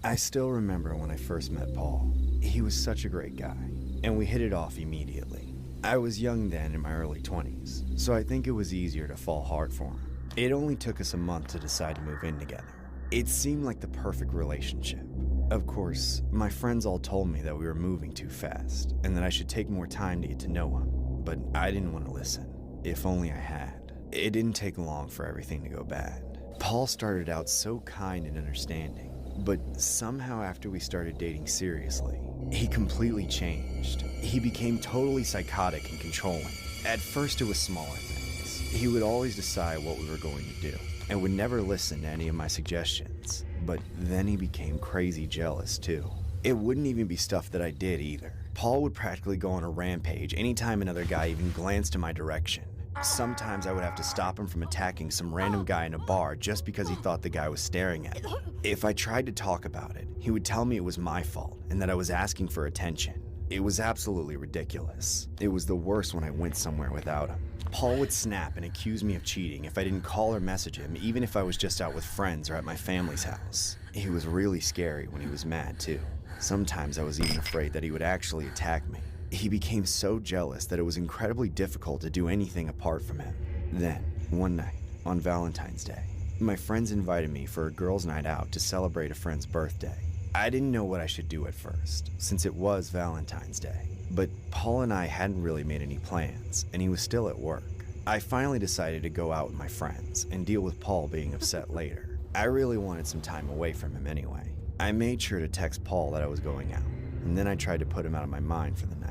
I still remember when I first met Paul. He was such a great guy, and we hit it off immediately. I was young then, in my early 20s, so I think it was easier to fall hard for him. It only took us a month to decide to move in together. It seemed like the perfect relationship. Of course, my friends all told me that we were moving too fast, and that I should take more time to get to know him, but I didn't want to listen. If only I had. It didn't take long for everything to go bad. Paul started out so kind and understanding, but somehow after we started dating seriously, he completely changed. He became totally psychotic and controlling. At first it was smaller things. He would always decide what we were going to do, and would never listen to any of my suggestions. But then he became crazy jealous too. It wouldn't even be stuff that I did either. Paul would practically go on a rampage anytime another guy even glanced in my direction. Sometimes I would have to stop him from attacking some random guy in a bar just because he thought the guy was staring at me. If I tried to talk about it, he would tell me it was my fault and that I was asking for attention. It was absolutely ridiculous. It was the worst when I went somewhere without him. Paul would snap and accuse me of cheating if I didn't call or message him, even if I was just out with friends or at my family's house. He was really scary when he was mad too. Sometimes I was even afraid that he would actually attack me. He became so jealous that it was incredibly difficult to do anything apart from him. Then, one night, on Valentine's Day, my friends invited me for a girls' night out to celebrate a friend's birthday. I didn't know what I should do at first, since it was Valentine's Day. But Paul and I hadn't really made any plans, and he was still at work. I finally decided to go out with my friends and deal with Paul being upset later. I really wanted some time away from him anyway. I made sure to text Paul that I was going out, and then I tried to put him out of my mind for the night.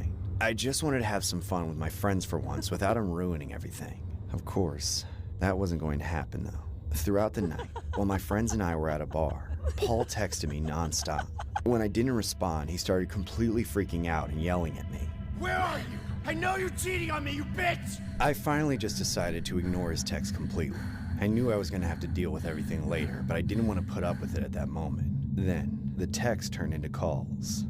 I just wanted to have some fun with my friends for once without him ruining everything. Of course, that wasn't going to happen though. Throughout the night, while my friends and I were at a bar, Paul texted me nonstop. When I didn't respond, he started completely freaking out and yelling at me. Where are you? I know you're cheating on me, you bitch! I finally just decided to ignore his text completely. I knew I was going to have to deal with everything later, but I didn't want to put up with it at that moment. Then, the text turned into calls.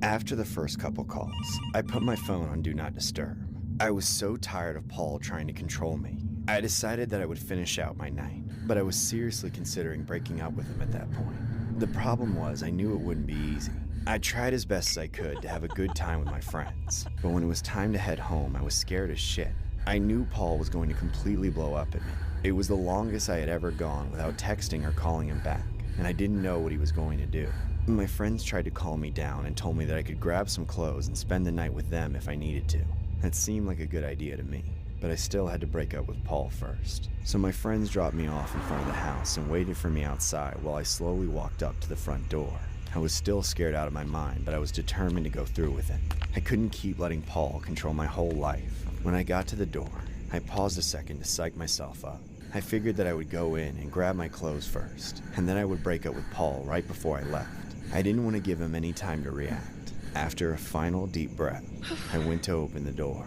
After the first couple calls, I put my phone on Do Not Disturb. I was so tired of Paul trying to control me. I decided that I would finish out my night, but I was seriously considering breaking up with him at that point. The problem was I knew it wouldn't be easy. I tried as best as I could to have a good time with my friends, but when it was time to head home, I was scared as shit. I knew Paul was going to completely blow up at me. It was the longest I had ever gone without texting or calling him back, and I didn't know what he was going to do. My friends tried to calm me down and told me that I could grab some clothes and spend the night with them if I needed to. That seemed like a good idea to me, but I still had to break up with Paul first. So my friends dropped me off in front of the house and waited for me outside while I slowly walked up to the front door. I was still scared out of my mind, but I was determined to go through with it. I couldn't keep letting Paul control my whole life. When I got to the door, I paused a second to psych myself up. I figured that I would go in and grab my clothes first, and then I would break up with Paul right before I left. I didn't want to give him any time to react. After a final deep breath, I went to open the door.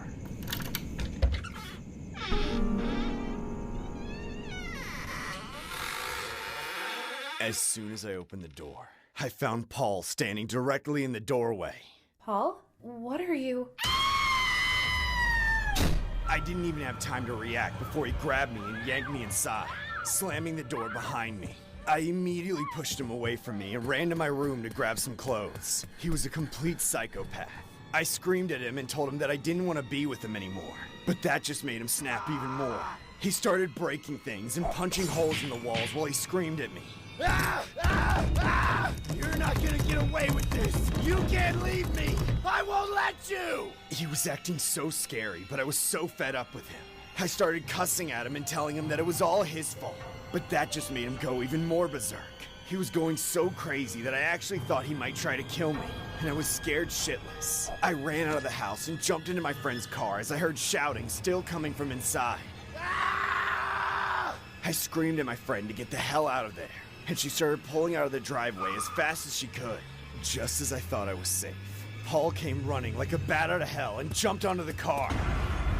As soon as I opened the door, I found Paul standing directly in the doorway. Paul? What are you? I didn't even have time to react before he grabbed me and yanked me inside, slamming the door behind me. I immediately pushed him away from me and ran to my room to grab some clothes. He was a complete psychopath. I screamed at him and told him that I didn't want to be with him anymore, but that just made him snap even more. He started breaking things and punching holes in the walls while he screamed at me. You're not gonna get away with this! You can't leave me! I won't let you! He was acting so scary, but I was so fed up with him. I started cussing at him and telling him that it was all his fault, but that just made him go even more berserk. He was going so crazy that I actually thought he might try to kill me, and I was scared shitless. I ran out of the house and jumped into my friend's car as I heard shouting still coming from inside. I screamed at my friend to get the hell out of there, and she started pulling out of the driveway as fast as she could. Just as I thought I was safe, Paul came running like a bat out of hell and jumped onto the car.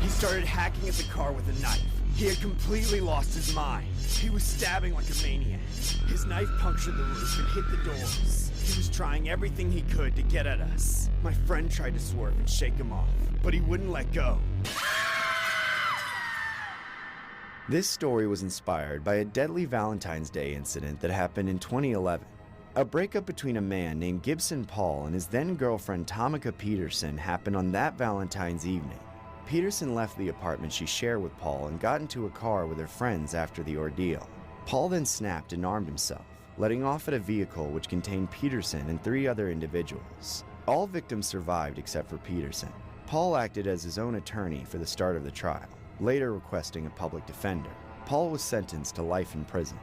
He started hacking at the car with a knife. He had completely lost his mind. He was stabbing like a maniac. His knife punctured the roof and hit the doors. He was trying everything he could to get at us. My friend tried to swerve and shake him off, but he wouldn't let go. This story was inspired by a deadly Valentine's Day incident that happened in 2011. A breakup between a man named Gibson Paul and his then-girlfriend Tamika Peterson happened on that Valentine's evening. Peterson left the apartment she shared with Paul and got into a car with her friends after the ordeal. Paul then snapped and armed himself, letting off at a vehicle which contained Peterson and 3 other individuals. All victims survived except for Peterson. Paul acted as his own attorney for the start of the trial, later requesting a public defender. Paul was sentenced to life in prison.